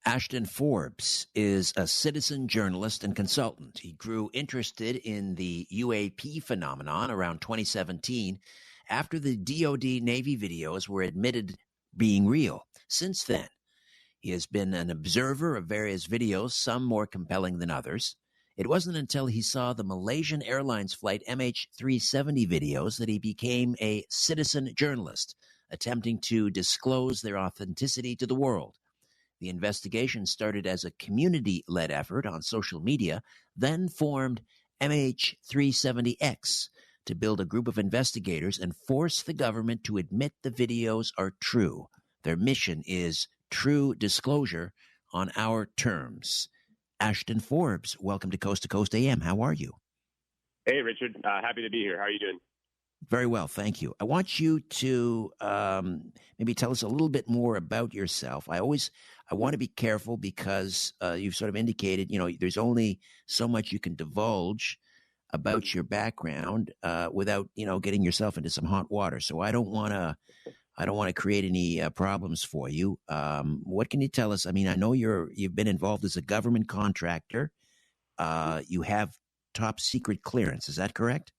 Ashton Forbes is a citizen journalist and consultant. He grew interested in the UAP phenomenon around 2017 after the DoD Navy videos were admitted being real. Since then, he has been an observer of various videos, some more compelling than others. It wasn't until he saw the Malaysian Airlines flight MH370 videos that he became a citizen journalist, attempting to disclose their authenticity to the world. The investigation started as a community-led effort on social media, then formed MH370X to build a group of investigators and force the government to admit the videos are true. Their mission is true disclosure on our terms. Ashton Forbes, welcome to Coast AM. How are you? Hey, Richard. Happy to be here. How are you doing? Very well, thank you. I want you to maybe tell us a little bit more about yourself. I want to be careful because you've sort of indicated, there's only so much you can divulge about your background without, getting yourself into some hot water. So I don't want to create any problems for you. What can you tell us? I mean, I know you've been involved as a government contractor. You have top secret clearance. Is that correct?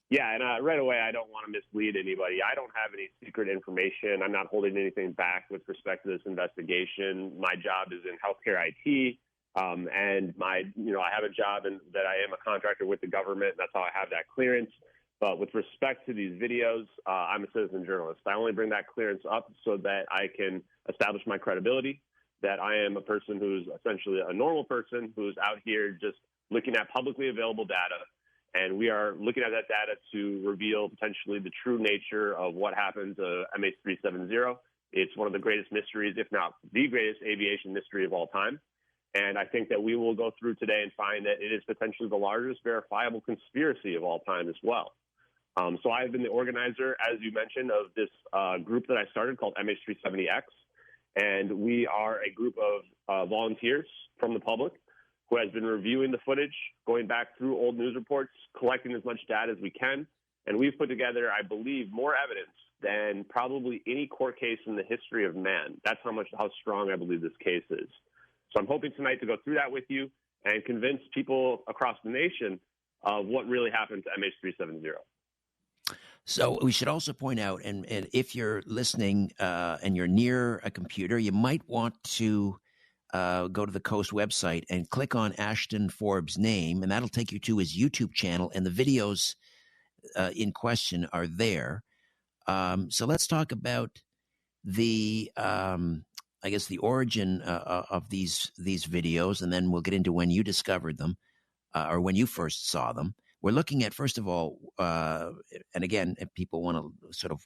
Yeah, and right away, I don't want to mislead anybody. I don't have any secret information. I'm not holding anything back with respect to this investigation. My job is in healthcare IT, and I have a job that I am a contractor with the government. That's how I have that clearance. But with respect to these videos, I'm a citizen journalist. I only bring that clearance up so that I can establish my credibility, that I am a person who's essentially a normal person who's out here just looking at publicly available data. And we are looking at that data to reveal potentially the true nature of what happened to MH370. It's one of the greatest mysteries, if not the greatest aviation mystery of all time. And I think that we will go through today and find that it is potentially the largest verifiable conspiracy of all time as well. So I've been the organizer, as you mentioned, of this group that I started called MH370X. And we are a group of volunteers from the public who has been reviewing the footage, going back through old news reports, collecting as much data as we can. And we've put together, I believe, more evidence than probably any court case in the history of man. That's how strong I believe this case is. So I'm hoping tonight to go through that with you and convince people across the nation of what really happened to MH370. So we should also point out, and if you're listening and you're near a computer, you might want to go to the Coast website and click on Ashton Forbes' name, and that'll take you to his YouTube channel, and the videos in question are there. So let's talk about the origin of these videos, and then we'll get into when you discovered them or when you first saw them. We're looking at, first of all, and again, if people want to sort of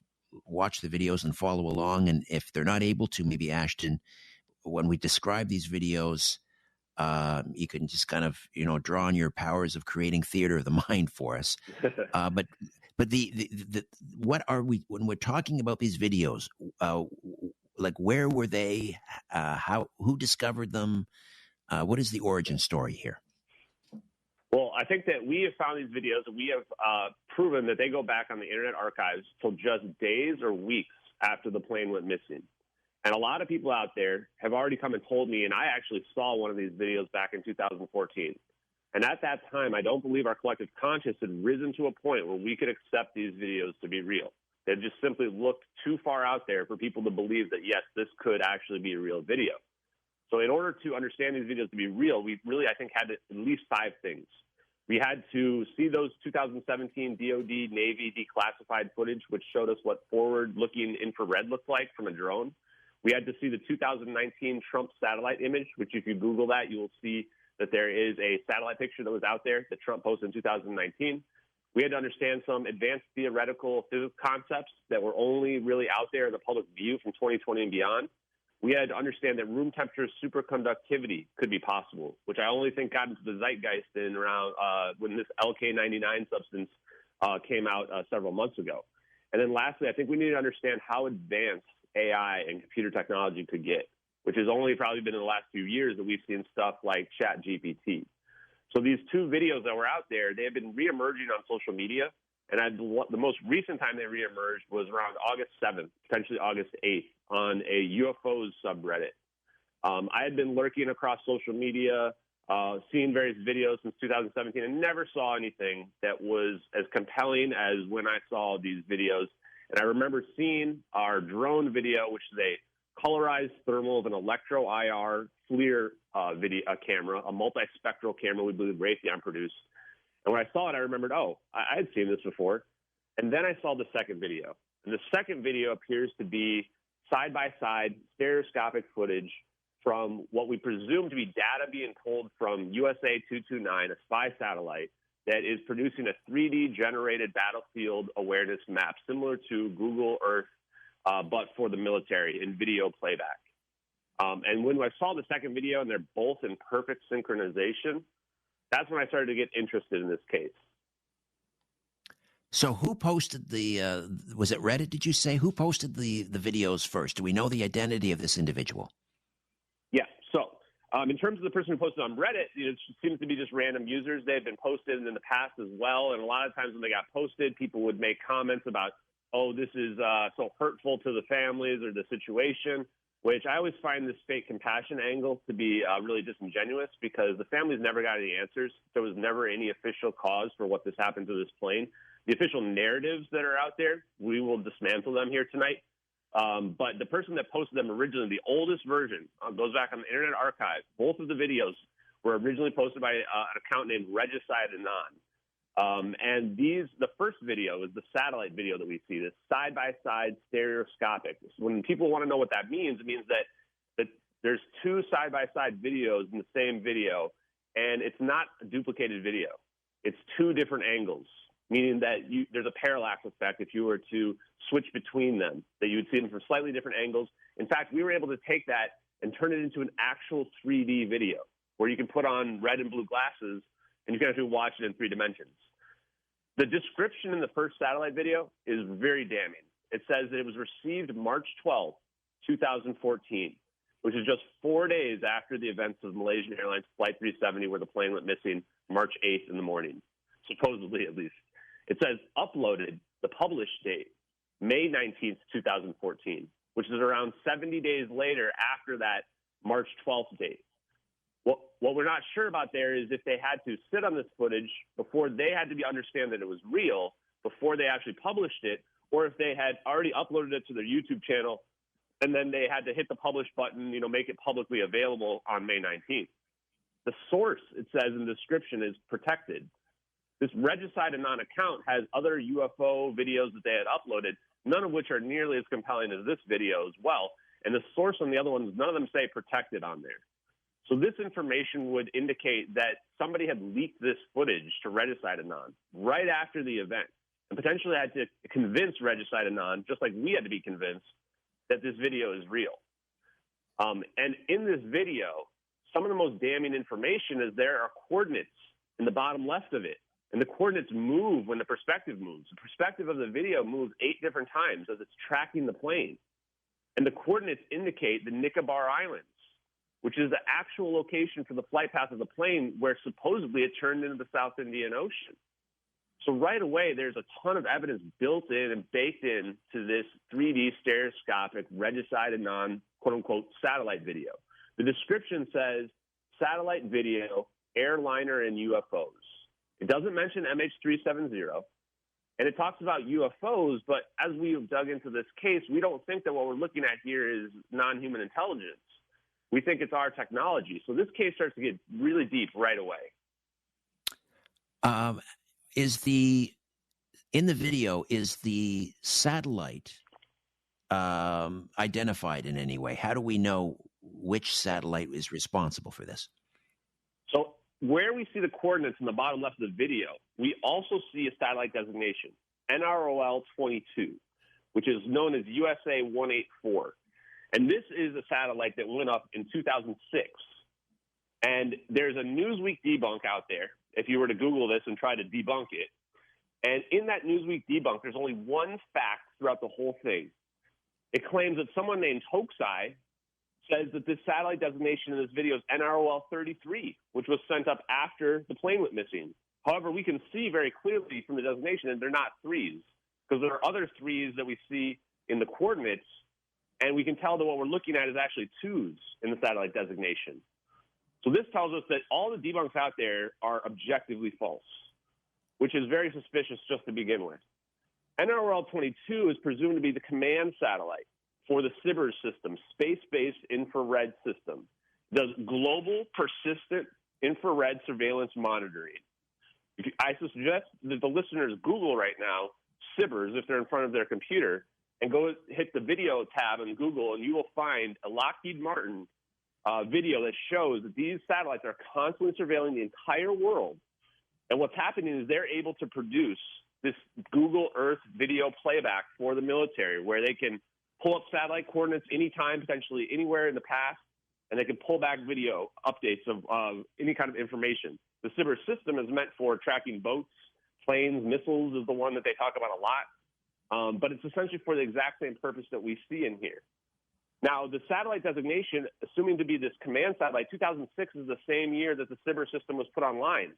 watch the videos and follow along, and if they're not able to, maybe Ashton, when we describe these videos, you can just kind of, draw on your powers of creating theater of the mind for us. But the what are we, when we're talking about these videos, like where were they? Who discovered them? What is the origin story here? Well, I think that we have found these videos and we have proven that they go back on the Internet archives till just days or weeks after the plane went missing. And a lot of people out there have already come and told me, and I actually saw one of these videos back in 2014. And at that time, I don't believe our collective conscience had risen to a point where we could accept these videos to be real. They just simply looked too far out there for people to believe that, yes, this could actually be a real video. So in order to understand these videos to be real, we really, I think, had at least 5 things. We had to see those 2017 DoD Navy declassified footage, which showed us what forward-looking infrared looked like from a drone. We had to see the 2019 Trump satellite image, which if you Google that, you will see that there is a satellite picture that was out there that Trump posted in 2019. We had to understand some advanced theoretical physics concepts that were only really out there in the public view from 2020 and beyond. We had to understand that room temperature superconductivity could be possible, which I only think got into the zeitgeist in around when this LK99 substance came out several months ago. And then lastly, I think we need to understand how advanced AI and computer technology could get, which has only probably been in the last few years that we've seen stuff like ChatGPT. So these 2 videos that were out there, they have been reemerging on social media. And the most recent time they reemerged was around August 7th, potentially August 8th, on a UFOs subreddit. I had been lurking across social media, seeing various videos since 2017, and never saw anything that was as compelling as when I saw these videos. And I remember seeing our drone video, which is a colorized thermal of an electro-IR FLIR video camera, a multispectral camera we believe Raytheon produced. And when I saw it, I remembered, I had seen this before. And then I saw the second video. And the second video appears to be side-by-side stereoscopic footage from what we presume to be data being pulled from USA 229, a spy satellite that is producing a 3D generated battlefield awareness map similar to Google Earth, but for the military in video playback. And when I saw the second video and they're both in perfect synchronization, that's when I started to get interested in this case. So who posted was it Reddit, did you say? Who posted the videos first? Do we know the identity of this individual? Yeah. So in terms of the person who posted on Reddit, it seems to be just random users. They've been posted in the past as well. And a lot of times when they got posted, people would make comments about, this is so hurtful to the families or the situation, which I always find this fake compassion angle to be really disingenuous because the families never got any answers. There was never any official cause for what this happened to this plane. The official narratives that are out there, we will dismantle them here tonight. But the person that posted them originally, the oldest version, goes back on the Internet Archive. Both of the videos were originally posted by an account named Regicide Anon. And the first video is the satellite video that we see, this side-by-side stereoscopic. When people want to know what that means, it means that there's two side-by-side videos in the same video, and it's not a duplicated video. It's two different angles, meaning that there's a parallax effect if you were to switch between them, that you would see them from slightly different angles. In fact, we were able to take that and turn it into an actual 3D video where you can put on red and blue glasses and you can actually watch it in 3 dimensions. The description in the first satellite video is very damning. It says that it was received March 12, 2014, which is just 4 days after the events of Malaysian Airlines Flight 370 where the plane went missing March 8th in the morning, supposedly at least. It says uploaded, the published date, May 19th, 2014, which is around 70 days later after that March 12th date. What we're not sure about there is if they had to sit on this footage before they had to understand that it was real, before they actually published it, or if they had already uploaded it to their YouTube channel and then they had to hit the publish button, make it publicly available on May 19th. The source, it says in the description, is protected. This Regicide Anon account has other UFO videos that they had uploaded, none of which are nearly as compelling as this video as well. And the source on the other ones, none of them say protected on there. So this information would indicate that somebody had leaked this footage to Regicide Anon right after the event and potentially had to convince Regicide Anon, just like we had to be convinced, that this video is real. And in this video, some of the most damning information is there are coordinates in the bottom left of it. And the coordinates move when the perspective moves. The perspective of the video moves 8 different times as it's tracking the plane. And the coordinates indicate the Nicobar Islands, which is the actual location for the flight path of the plane where supposedly it turned into the South Indian Ocean. So right away, there's a ton of evidence built in and baked in to this 3D stereoscopic Regicide Anon, quote-unquote, satellite video. The description says satellite video, airliner, and UFOs. It doesn't mention MH370, and it talks about UFOs, but as we've dug into this case, we don't think that what we're looking at here is non-human intelligence. We think it's our technology. So this case starts to get really deep right away. In the video, is the satellite identified in any way? How do we know which satellite is responsible for this? So where we see the coordinates in the bottom left of the video, we also see a satellite designation, NROL 22, which is known as USA 184. And this is a satellite that went up in 2006. And there's a Newsweek debunk out there, if you were to Google this and try to debunk it. And in that Newsweek debunk, there's only one fact throughout the whole thing. It claims that someone named Hoaxeye says that this satellite designation in this video is NROL 33, which was sent up after the plane went missing. However, we can see very clearly from the designation that they're not 3s, because there are other 3s that we see in the coordinates, And we can tell that what we're looking at is actually twos in the satellite designation. So this tells us that all the debunks out there are objectively false, which is very suspicious just to begin with. NRL 22 is presumed to be the command satellite for the SBIRS system, Space-Based Infrared System. It does global persistent infrared surveillance monitoring. I suggest that the listeners Google right now SBIRS if they're in front of their computer and go hit the video tab in Google, and you will find a Lockheed Martin video that shows that these satellites are constantly surveilling the entire world. And what's happening is they're able to produce this Google Earth video playback for the military, where they can pull up satellite coordinates anytime, potentially anywhere in the past, and they can pull back video updates of any kind of information. The SBIRS system is meant for tracking boats, planes, missiles is the one that they talk about a lot. But it's essentially for the exact same purpose that we see in here. Now, the satellite designation, assuming to be this command satellite, 2006 is the same year that the SBIRS system was put online.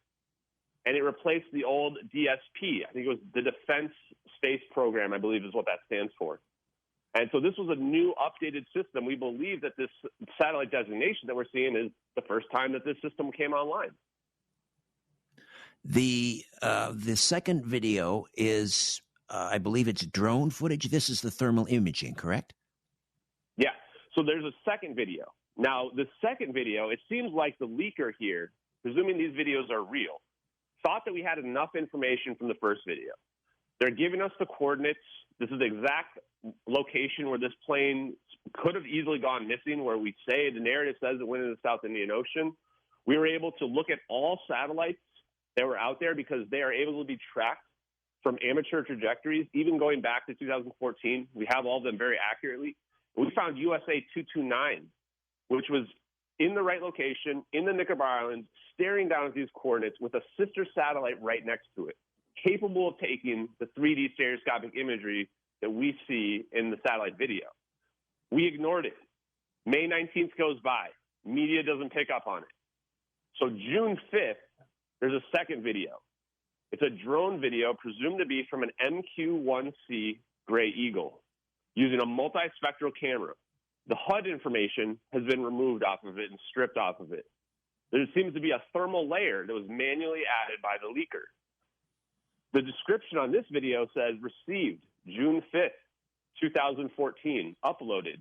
And it replaced the old DSP. I think it was the Defense Space Program, I believe is what that stands for. And so this was a new updated system. We believe that this satellite designation that we're seeing is the first time that this system came online. The second video is, I believe it's drone footage. This is the thermal imaging, correct? Yeah. So there's a second video. Now, the second video, it seems like the leaker here, presuming these videos are real, thought that we had enough information from the first video. They're giving us the coordinates. This is the exact location where this plane could have easily gone missing, where we say the narrative says it went into the South Indian Ocean. We were able to look at all satellites that were out there because they are able to be tracked from amateur trajectories, even going back to 2014. We have all of them very accurately. We found USA 229, which was in the right location, in the Nicobar Islands, staring down at these coordinates with a sister satellite right next to it, capable of taking the 3D stereoscopic imagery that we see in the satellite video. We ignored it. May 19th goes by. Media doesn't pick up on it. So June 5th, there's a second video. It's a drone video presumed to be from an MQ-1C Gray Eagle using a multispectral camera. The HUD information has been removed off of it and stripped off of it. There seems to be a thermal layer that was manually added by the leaker. The description on this video says received June 5th, 2014, uploaded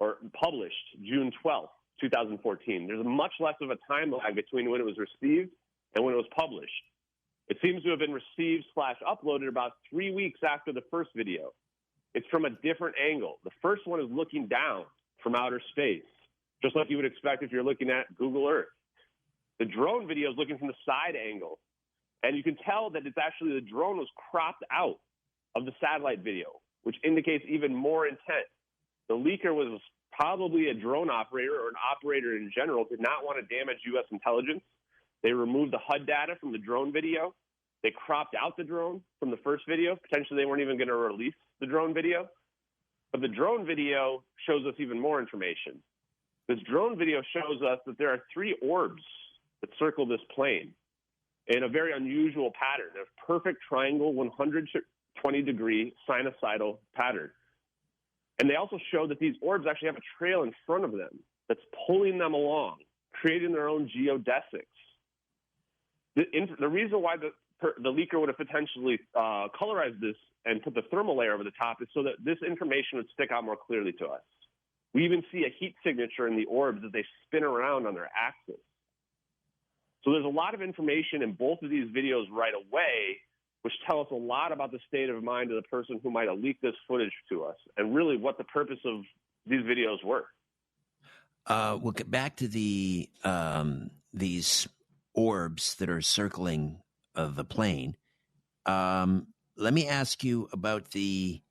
or published June 12th, 2014. There's much less of a time lag between when it was received and when it was published. It seems to have been received/uploaded about 3 weeks after the first video. It's from a different angle. The first one is looking down from outer space, just like you would expect if you're looking at Google Earth. The drone video is looking from the side angle, and you can tell that it's actually the drone was cropped out of the satellite video, which indicates even more intent. The leaker was probably a drone operator or an operator in general, did not want to damage U.S. intelligence. They removed the HUD data from the drone video. They cropped out the drone from the first video. Potentially, they weren't even going to release the drone video. But the drone video shows us even more information. This drone video shows us that there are 3 orbs that circle this plane in a very unusual pattern, a perfect triangle, 120-degree sinusoidal pattern. And they also show that these orbs actually have a trail in front of them that's pulling them along, creating their own geodesics. The reason why the leaker would have potentially colorized this and put the thermal layer over the top is so that this information would stick out more clearly to us. We even see a heat signature in the orbs as they spin around on their axis. So there's a lot of information in both of these videos right away, which tell us a lot about the state of mind of the person who might have leaked this footage to us and really what the purpose of these videos were. We'll get back to the these orbs that are circling the plane. Let me ask you about the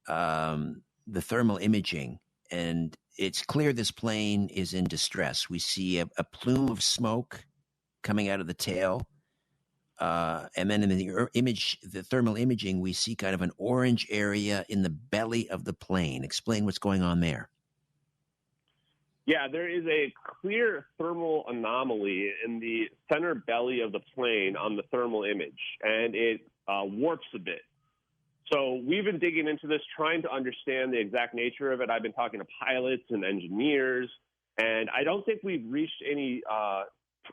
thermal imaging. And it's clear this plane is in distress. We see a plume of smoke coming out of the tail. And then in the thermal imaging, we see kind of an orange area in the belly of the plane. Explain what's going on there. Yeah, there is a clear thermal anomaly in the center belly of the plane on the thermal image, and it warps a bit. So we've been digging into this, trying to understand the exact nature of it. I've been talking to pilots and engineers, and I don't think we've reached any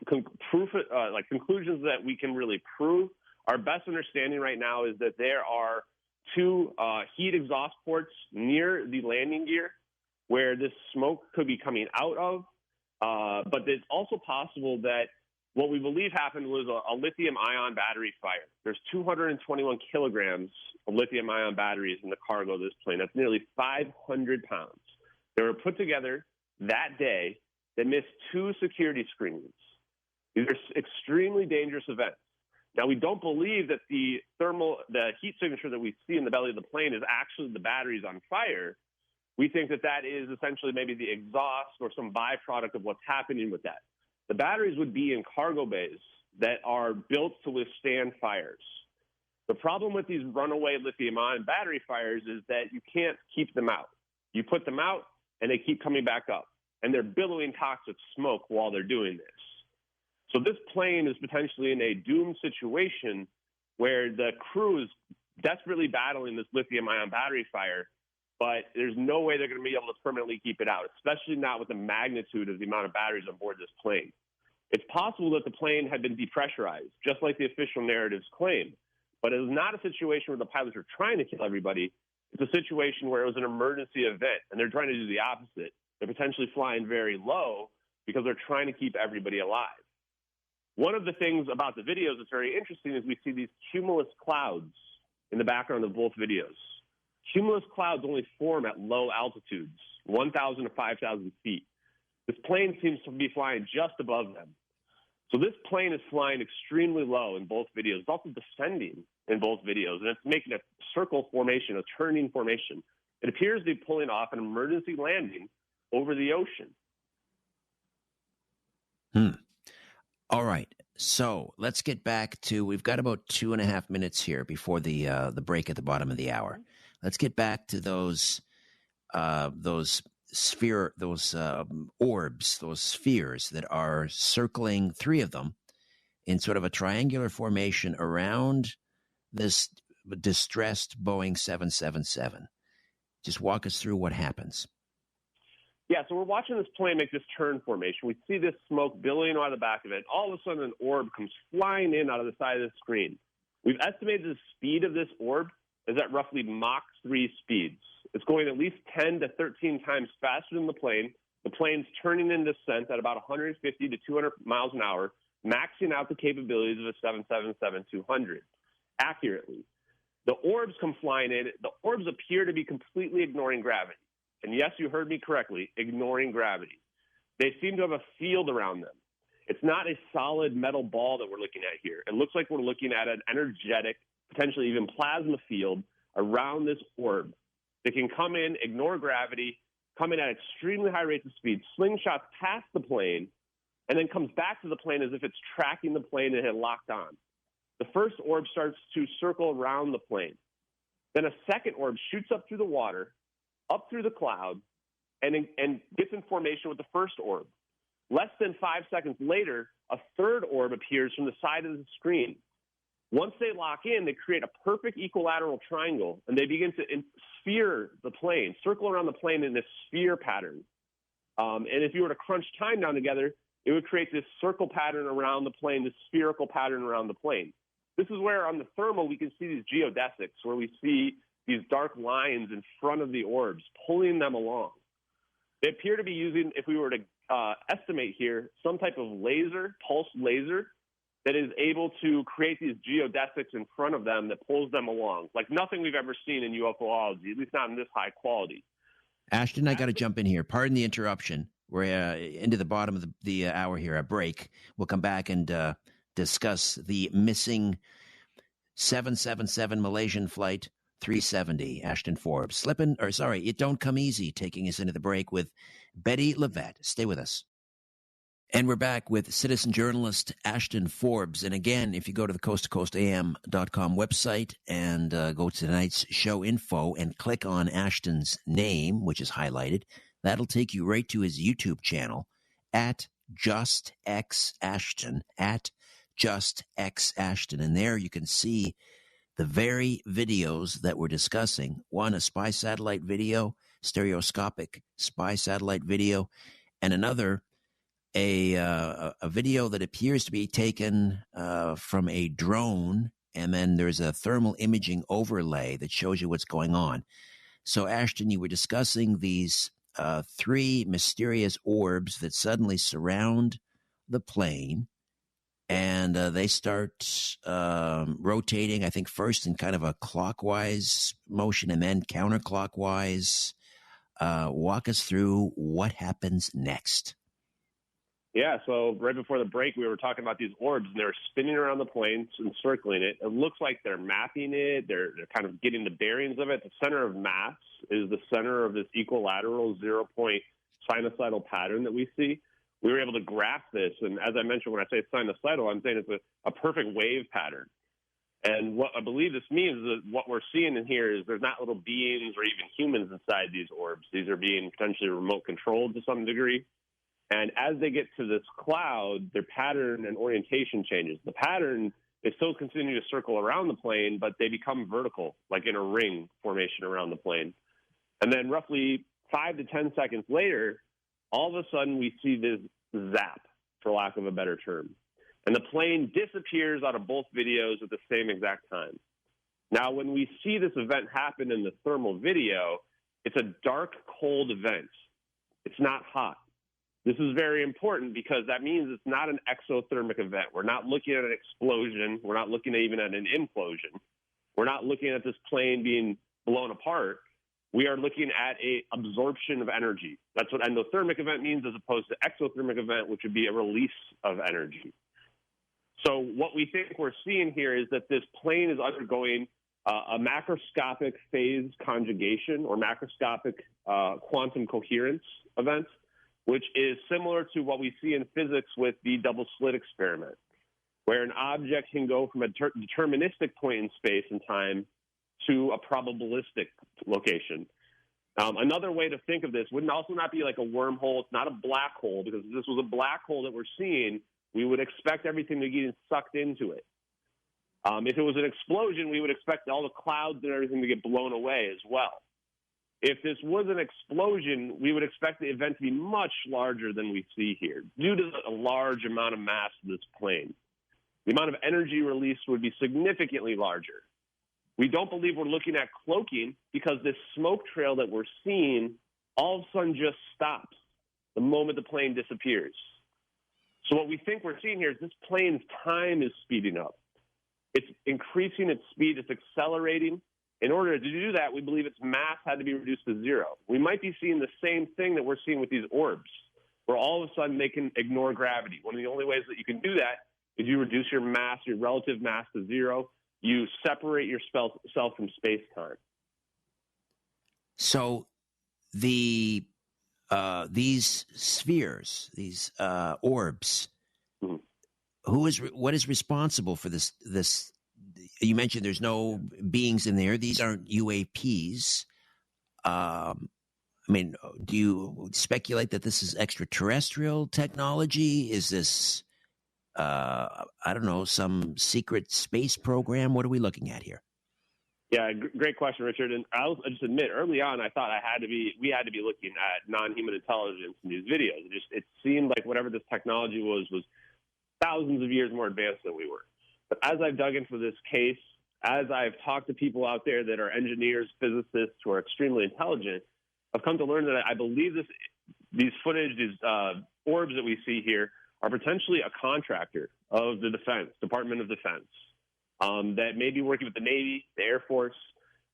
conclusions that we can really prove. Our best understanding right now is that there are two heat exhaust ports near the landing gear where this smoke could be coming out of. But it's also possible that what we believe happened was a lithium-ion battery fire. There's 221 kilograms of lithium-ion batteries in the cargo of this plane. That's nearly 500 pounds. They were put together that day. They missed 2 security screenings. These are extremely dangerous events. Now, we don't believe that the heat signature that we see in the belly of the plane is actually the batteries on fire. We think that that is essentially maybe the exhaust or some byproduct of what's happening with that. The batteries would be in cargo bays that are built to withstand fires. The problem with these runaway lithium-ion battery fires is that you can't keep them out. You put them out, and they keep coming back up, and they're billowing toxic smoke while they're doing this. So this plane is potentially in a doomed situation where the crew is desperately battling this lithium-ion battery fire, but there's no way they're going to be able to permanently keep it out, especially not with the magnitude of the amount of batteries on board this plane. It's possible that the plane had been depressurized, just like the official narratives claim, but it was not a situation where the pilots were trying to kill everybody. It's a situation where it was an emergency event, and they're trying to do the opposite. They're potentially flying very low because they're trying to keep everybody alive. One of the things about the videos that's very interesting is we see these cumulus clouds in the background of both videos. Cumulus clouds only form at low altitudes, 1,000 to 5,000 feet. This plane seems to be flying just above them. So this plane is flying extremely low in both videos. It's also descending in both videos, and it's making a circle formation, a turning formation. It appears to be pulling off an emergency landing over the ocean. All right. So let's get back to, we've got about 2.5 minutes here before the break at the bottom of the hour. Let's get back to those orbs, those spheres that are circling, 3 of them, in sort of a triangular formation around this distressed Boeing 777. Just walk us through what happens. Yeah, so we're watching this plane make this turn formation. We see this smoke billowing out of the back of it. All of a sudden, an orb comes flying in out of the side of the screen. We've estimated the speed of this orb is at roughly Mach 3 speeds. It's going at least 10 to 13 times faster than the plane. The plane's turning in descent at about 150 to 200 miles an hour, maxing out the capabilities of a 777-200 accurately. The orbs come flying in. The orbs appear to be completely ignoring gravity. And yes, you heard me correctly, ignoring gravity. They seem to have a field around them. It's not a solid metal ball that we're looking at here. It looks like we're looking at an energetic, potentially even plasma field around this orb that can come in, ignore gravity, come in at extremely high rates of speed, slingshots past the plane, and then comes back to the plane as if it's tracking the plane it had locked on. The first orb starts to circle around the plane. Then a second orb shoots up through the water, up through the cloud, and gets in formation with the first orb. Less than 5 seconds later, a third orb appears from the side of the screen. Once they lock in, they create a perfect equilateral triangle, and they begin to sphere the plane, circle around the plane in this sphere pattern. And if you were to crunch time down together, it would create this circle pattern around the plane, this spherical pattern around the plane. This is where on the thermal we can see these geodesics, where we see these dark lines in front of the orbs, pulling them along. They appear to be using, if we were to estimate here, some type of laser, pulse laser, that is able to create these geodesics in front of them that pulls them along, like nothing we've ever seen in UFOlogy, at least not in this high quality. Ashton, I got to jump in here. Pardon the interruption. We're into the bottom of the hour here, a break. We'll come back and discuss the missing 777 Malaysian flight 370, Ashton Forbes. It don't come easy, taking us into the break with Betty Levette. Stay with us. And we're back with citizen journalist Ashton Forbes. And again, if you go to the coasttocoastam.com website and go to tonight's show info and click on Ashton's name, which is highlighted, that'll take you right to his YouTube channel at JustXAshton, at JustXAshton. And there you can see the very videos that we're discussing. One, a spy satellite video, stereoscopic spy satellite video, and another, a video that appears to be taken from a drone, and then there's a thermal imaging overlay that shows you what's going on. So, Ashton, you were discussing these three mysterious orbs that suddenly surround the plane, and they start rotating, I think, first in kind of a clockwise motion and then counterclockwise. Walk us through what happens next. Yeah, so right before the break, we were talking about these orbs, and they're spinning around the plane and circling it. It looks like they're mapping it. They're kind of getting the bearings of it. The center of mass is the center of this equilateral 0-point sinusoidal pattern that we see. We were able to graph this, and as I mentioned, when I say sinusoidal, I'm saying it's a perfect wave pattern. And what I believe this means is that what we're seeing in here is there's not little beings or even humans inside these orbs. These are being potentially remote controlled to some degree. And as they get to this cloud, their pattern and orientation changes. The pattern is still continuing to circle around the plane, but they become vertical, like in a ring formation around the plane. And then roughly 5 to 10 seconds later, all of a sudden we see this zap, for lack of a better term. And the plane disappears out of both videos at the same exact time. Now, when we see this event happen in the thermal video, it's a dark, cold event. It's not hot. This is very important because that means it's not an exothermic event. We're not looking at an explosion. We're not looking at even at an implosion. We're not looking at this plane being blown apart. We are looking at a absorption of energy. That's what endothermic event means as opposed to exothermic event, which would be a release of energy. So what we think we're seeing here is that this plane is undergoing a macroscopic phase conjugation or macroscopic quantum coherence event, which is similar to what we see in physics with the double slit experiment, where an object can go from a deterministic point in space and time to a probabilistic location. Another way to think of this would also not be like a wormhole. It's not a black hole, because if this was a black hole that we're seeing, we would expect everything to get sucked into it. If it was an explosion, we would expect all the clouds and everything to get blown away as well. If this was an explosion, we would expect the event to be much larger than we see here due to the large amount of mass of this plane. The amount of energy released would be significantly larger. We don't believe we're looking at cloaking because this smoke trail that we're seeing all of a sudden just stops the moment the plane disappears. So what we think we're seeing here is this plane's time is speeding up. It's increasing its speed. It's accelerating. In order to do that, we believe its mass had to be reduced to zero. We might be seeing the same thing that we're seeing with these orbs, where all of a sudden they can ignore gravity. One of the only ways that you can do that is you reduce your mass, your relative mass, to zero. You separate yourself from space-time. So these spheres, these orbs, mm-hmm. What is responsible for this? You mentioned there's no beings in there. These aren't UAPs. I mean, do you speculate that this is extraterrestrial technology? Is this, I don't know, some secret space program? What are we looking at here? Yeah, great question, Richard. And I'll just admit, early on, I thought we had to be looking at non-human intelligence in these videos. It seemed like whatever this technology was thousands of years more advanced than we were. But as I've dug into this case, as I've talked to people out there that are engineers, physicists who are extremely intelligent, I've come to learn that I believe these orbs that we see here are potentially a contractor of the Department of Defense, that may be working with the Navy, the Air Force,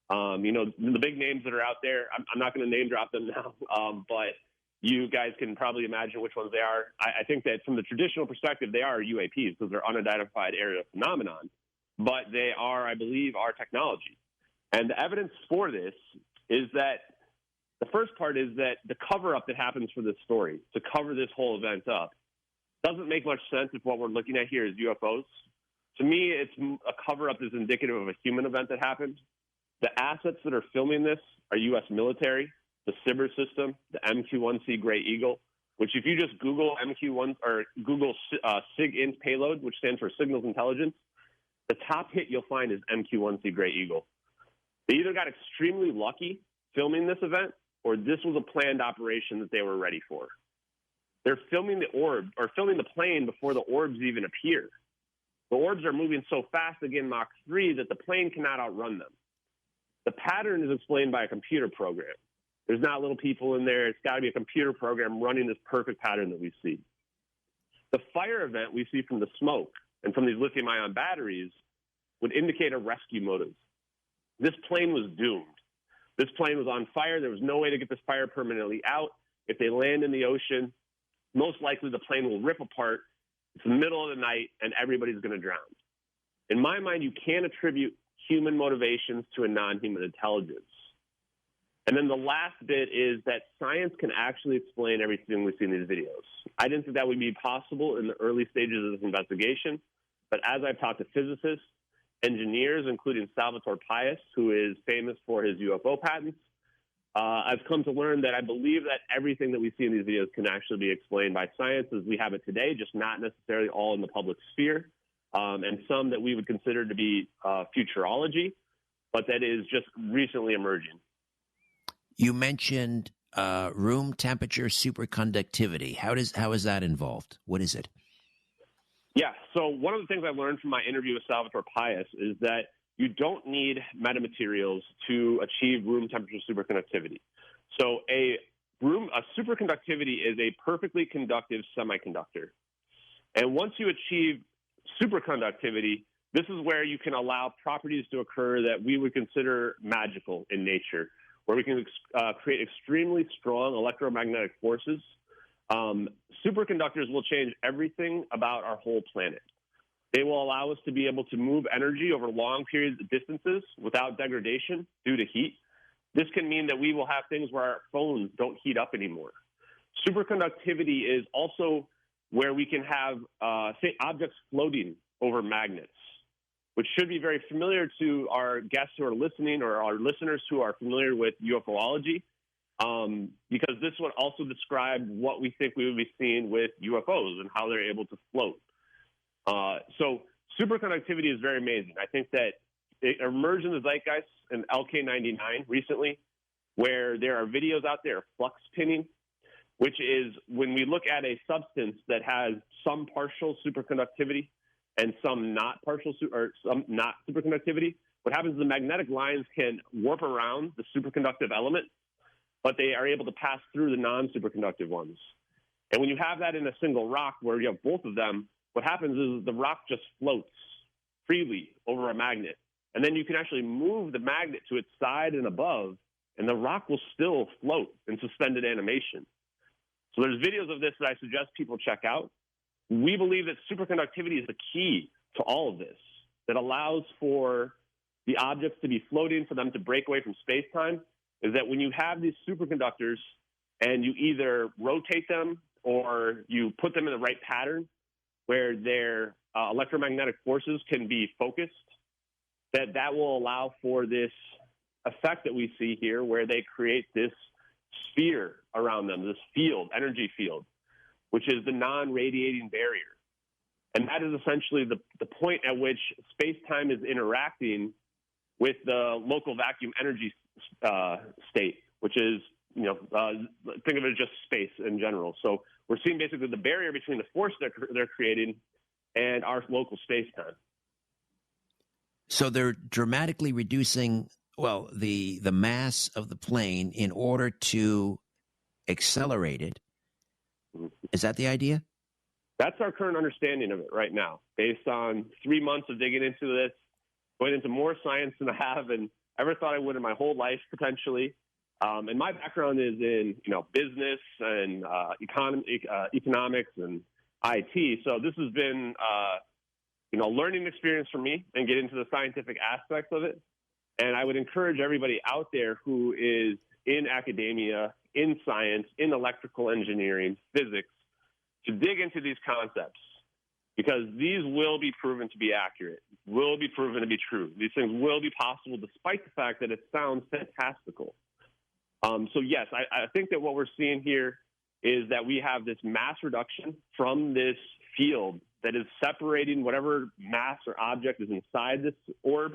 the big names that are out there. I'm not going to name drop them now, but you guys can probably imagine which ones they are. I think that from the traditional perspective, they are UAPs because they're unidentified area phenomenon, but they are, I believe, our technology. And the evidence for this is that the first part is that the cover-up that happens for this story, to cover this whole event up, doesn't make much sense if what we're looking at here is UFOs. To me, it's a cover-up that's indicative of a human event that happened. The assets that are filming this are U.S. military, the SIBR system, the MQ-1C Gray Eagle, which if you just Google MQ-1 or Google SIG-INT payload, which stands for Signals Intelligence, the top hit you'll find is MQ-1C Gray Eagle. They either got extremely lucky filming this event, or this was a planned operation that they were ready for. They're filming the orb, or filming the plane before the orbs even appear. The orbs are moving so fast, again, Mach 3, that the plane cannot outrun them. The pattern is explained by a computer program. There's not little people in there. It's got to be a computer program running this perfect pattern that we see. The fire event we see from the smoke and from these lithium-ion batteries would indicate a rescue motive. This plane was doomed. This plane was on fire. There was no way to get this fire permanently out. If they land in the ocean, most likely the plane will rip apart. It's the middle of the night, and everybody's going to drown. In my mind, you can't attribute human motivations to a non-human intelligence. And then the last bit is that science can actually explain everything we see in these videos. I didn't think that would be possible in the early stages of this investigation, but as I've talked to physicists, engineers, including Salvatore Pais, who is famous for his UFO patents, I've come to learn that I believe that everything that we see in these videos can actually be explained by science as we have it today, just not necessarily all in the public sphere, and some that we would consider to be futurology, but that is just recently emerging. You mentioned room temperature superconductivity. How is that involved? What is it? Yeah, so one of the things I learned from my interview with Salvatore Pais is that you don't need metamaterials to achieve room temperature superconductivity. So a superconductivity is a perfectly conductive semiconductor. And once you achieve superconductivity, this is where you can allow properties to occur that we would consider magical in nature, where we can create extremely strong electromagnetic forces. Superconductors will change everything about our whole planet. They will allow us to be able to move energy over long periods of distances without degradation due to heat. This can mean that we will have things where our phones don't heat up anymore. Superconductivity is also where we can have, say, objects floating over magnets, which should be very familiar to our guests who are listening or our listeners who are familiar with UFOlogy, because this would also describe what we think we would be seeing with UFOs and how they're able to float. So superconductivity is very amazing. I think that it emerged in the zeitgeist in LK99 recently, where there are videos out there of flux pinning, which is when we look at a substance that has some partial superconductivity and some not superconductivity. What happens is the magnetic lines can warp around the superconductive element, but they are able to pass through the non-superconductive ones. And when you have that in a single rock where you have both of them, what happens is the rock just floats freely over a magnet. And then you can actually move the magnet to its side and above, and the rock will still float in suspended animation. So there's videos of this that I suggest people check out. We believe that superconductivity is the key to all of this, that allows for the objects to be floating, for them to break away from space-time, is that when you have these superconductors and you either rotate them or you put them in the right pattern where their electromagnetic forces can be focused, that will allow for this effect that we see here where they create this sphere around them, this field, energy field, which is the non-radiating barrier. And that is essentially the point at which space-time is interacting with the local vacuum energy state, which is, think of it as just space in general. So we're seeing basically the barrier between the force they're creating and our local space-time. So they're dramatically reducing, the mass of the plane in order to accelerate it. Is that the idea? That's our current understanding of it right now, based on 3 months of digging into this, going into more science than I have and ever thought I would in my whole life, potentially. And my background is in, business and economics and IT. So this has been, a learning experience for me and get into the scientific aspects of it. And I would encourage everybody out there who is in academia, in science, in electrical engineering, physics, to dig into these concepts, because these will be proven to be accurate, will be proven to be true. These things will be possible despite the fact that it sounds fantastical. So yes, I think that what we're seeing here is that we have this mass reduction from this field that is separating whatever mass or object is inside this orb,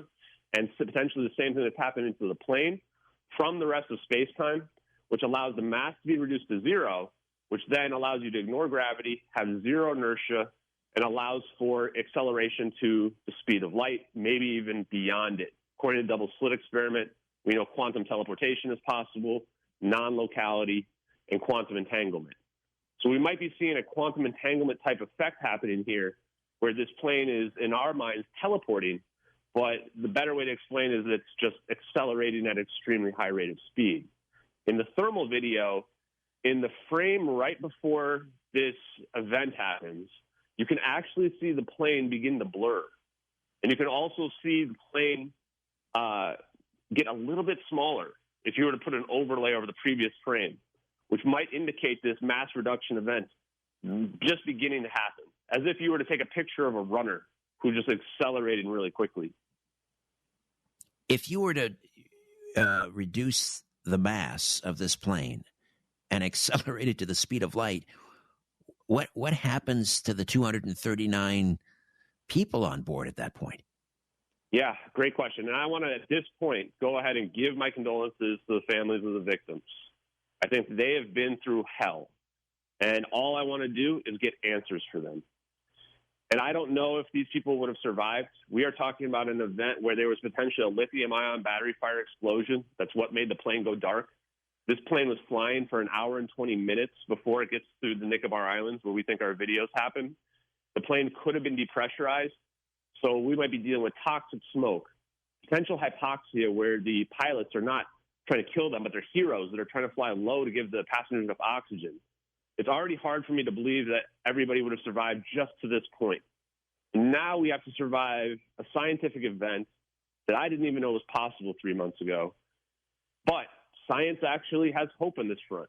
and potentially the same thing that's happening to the plane, from the rest of space-time, which allows the mass to be reduced to zero, which then allows you to ignore gravity, have zero inertia, and allows for acceleration to the speed of light, maybe even beyond it. According to the double slit experiment, we know quantum teleportation is possible, non-locality, and quantum entanglement. So we might be seeing a quantum entanglement type effect happening here, where this plane is, in our minds, teleporting, but the better way to explain is that it's just accelerating at an extremely high rate of speed. In the thermal video, in the frame right before this event happens, you can actually see the plane begin to blur. And you can also see the plane get a little bit smaller if you were to put an overlay over the previous frame, which might indicate this mass reduction event just beginning to happen, as if you were to take a picture of a runner who's just accelerating really quickly. If you were to reduce the mass of this plane and accelerate it to the speed of light, what happens to the 239 people on board at that point? Yeah, great question. And I want to, at this point, go ahead and give my condolences to the families of the victims. I think they have been through hell, and all I want to do is get answers for them. And I don't know if these people would have survived. We are talking about an event where there was potentially a lithium-ion battery fire explosion. That's what made the plane go dark. This plane was flying for an hour and 20 minutes before it gets through the Nicobar Islands, where we think our videos happen. The plane could have been depressurized, so we might be dealing with toxic smoke, potential hypoxia, where the pilots are not trying to kill them, but they're heroes that are trying to fly low to give the passengers enough oxygen. It's already hard for me to believe that everybody would have survived just to this point. Now we have to survive a scientific event that I didn't even know was possible 3 months ago. But science actually has hope in this front.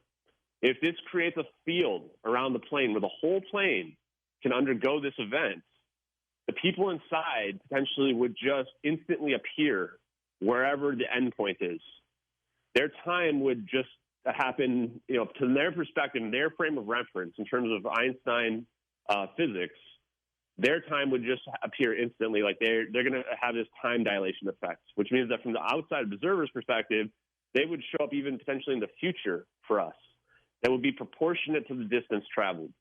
If this creates a field around the plane where the whole plane can undergo this event, the people inside potentially would just instantly appear wherever the endpoint is. Their time would just happen, to their perspective, their frame of reference in terms of Einstein physics, their time would just appear instantly. Like they're going to have this time dilation effect, which means that from the outside observer's perspective, they would show up even potentially in the future for us. That would be proportionate to the distance traveled.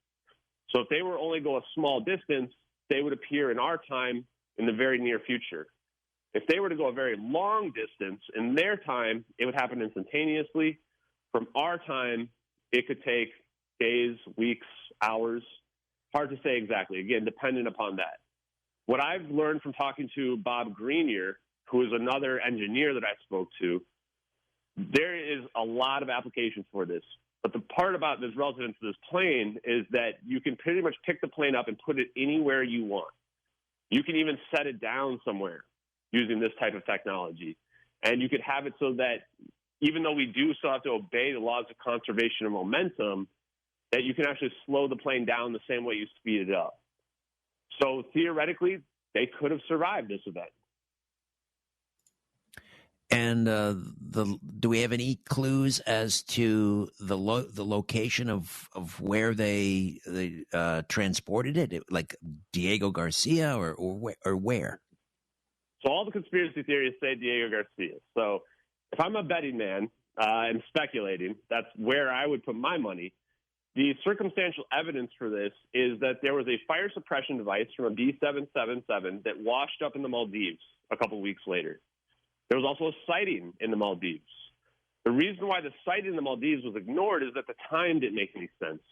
So if they were only go a small distance, they would appear in our time in the very near future. If they were to go a very long distance in their time, it would happen instantaneously. From our time, it could take days, weeks, hours. Hard to say exactly. Again, dependent upon that. What I've learned from talking to Bob Greenier, who is another engineer that I spoke to, there is a lot of applications for this. But the part about this relative to this plane is that you can pretty much pick the plane up and put it anywhere you want. You can even set it down somewhere using this type of technology. And you could have it so that even though we do still have to obey the laws of conservation of momentum, that you can actually slow the plane down the same way you speed it up. So theoretically, they could have survived this event. And do we have any clues as to the location of where they transported it, like Diego Garcia or where? So all the conspiracy theories say Diego Garcia. So if I'm a betting man and speculating, that's where I would put my money. The circumstantial evidence for this is that there was a fire suppression device from a B777 that washed up in the Maldives a couple weeks later. There was also a sighting in the Maldives. The reason why the sighting in the Maldives was ignored is that the time didn't make any sense.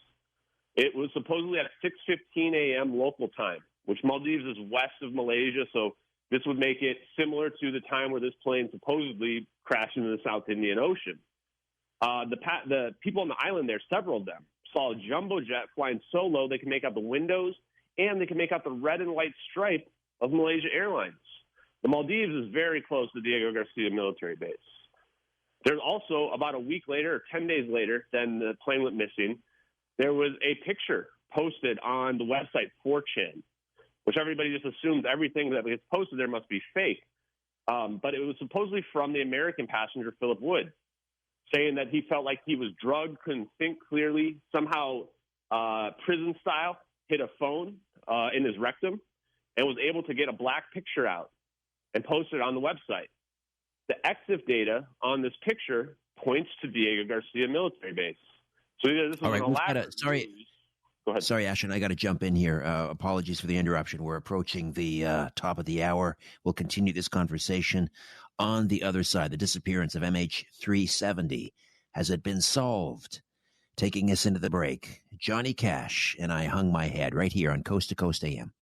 It was supposedly at 6:15 a.m. local time, which Maldives is west of Malaysia, so this would make it similar to the time where this plane supposedly crashed into the South Indian Ocean. The people on the island there, several of them, saw a jumbo jet flying so low they could make out the windows and they could make out the red and white stripe of Malaysia Airlines. The Maldives is very close to Diego Garcia military base. There's also, about a week later or 10 days later than the plane went missing, there was a picture posted on the website 4chan, which everybody just assumes everything that gets posted there must be fake. But it was supposedly from the American passenger, Philip Wood, saying that he felt like he was drugged, couldn't think clearly, somehow prison style, hit a phone in his rectum and was able to get a black picture out and post it on the website. The EXIF data on this picture points to Diego Garcia military base. So either this was an elaborate sorry. ruse. Go ahead. Sorry, Ashton, I got to jump in here. Apologies for the interruption. We're approaching the top of the hour. We'll continue this conversation on the other side. The disappearance of MH370. Has it been solved? Taking us into the break, Johnny Cash and I hung my head right here on Coast to Coast AM.